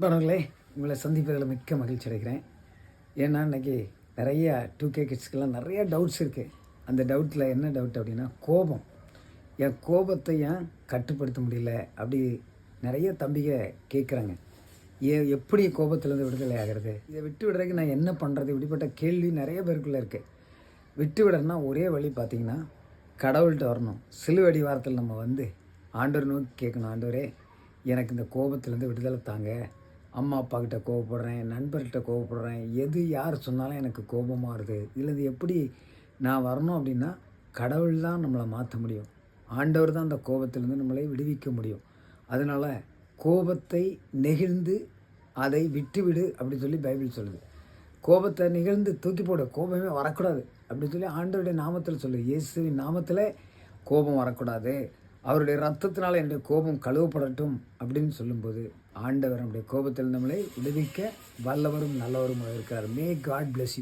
நண்பர்களே, உங்களை சந்திப்பதில் மிக்க மகிழ்ச்சி அடைகிறேன். ஏன்னா இன்றைக்கி நிறைய 2K கிட்ஸ்க்கெல்லாம் நிறைய டவுட்ஸ் இருக்குது. அந்த டவுட்டில் என்ன டவுட் அப்படின்னா, கோபம். என் கோபத்தை ஏன் கட்டுப்படுத்த முடியல அப்படி நிறைய தம்பிக கேட்குறாங்க. எப்படி கோபத்திலேருந்து விடுதலை ஆகிறது, இதை விட்டு விடுறதுக்கு நான் என்ன பண்ணுறது, இப்படிப்பட்ட கேள்வி நிறைய பேருக்குள்ளே இருக்குது. விட்டு விடுறதுனா ஒரே வழி பார்த்திங்கன்னா, கடவுள்கிட்ட வரணும். சிலுவடி வாரத்தில் நம்ம வந்து ஆண்டவர் நோக்கி கேட்கணும், ஆண்டவரே எனக்கு இந்த கோபத்திலேருந்து விடுதலை தாங்க. அம்மா அப்பாக்கிட்ட கோவப்படுறேன், நண்பர்கிட்ட கோவப்படுறேன், எது யார் சொன்னாலும் எனக்கு கோபமாக வருது. இதுலேருந்து எப்படி நான் வரணும் அப்படின்னா, கடவுள் தான் நம்மளை மாற்ற முடியும். ஆண்டவர் தான் அந்த கோபத்திலேருந்து நம்மளை விடுவிக்க முடியும். அதனால் கோபத்தை நெகிழ்ந்து அதை விட்டுவிடு அப்படின்னு சொல்லி பைபிள் சொல்லுது. கோபத்தை நிகழ்ந்து தூக்கி போடு, கோபமே வரக்கூடாது அப்படின்னு சொல்லி ஆண்டவருடைய நாமத்தில் சொல்லுது. இயேசுவின் நாமத்தில் கோபம் வரக்கூடாது, அவருடைய ரத்தத்தினால் என்னுடைய கோபம் கழுவப்படட்டும் அப்படின்னு சொல்லும்போது ஆண்டவர் நம்முடைய கோபத்தில் நம்மளை விடுவிக்க வல்லவரும் நல்லவரும் இருக்கிறார். May God bless you.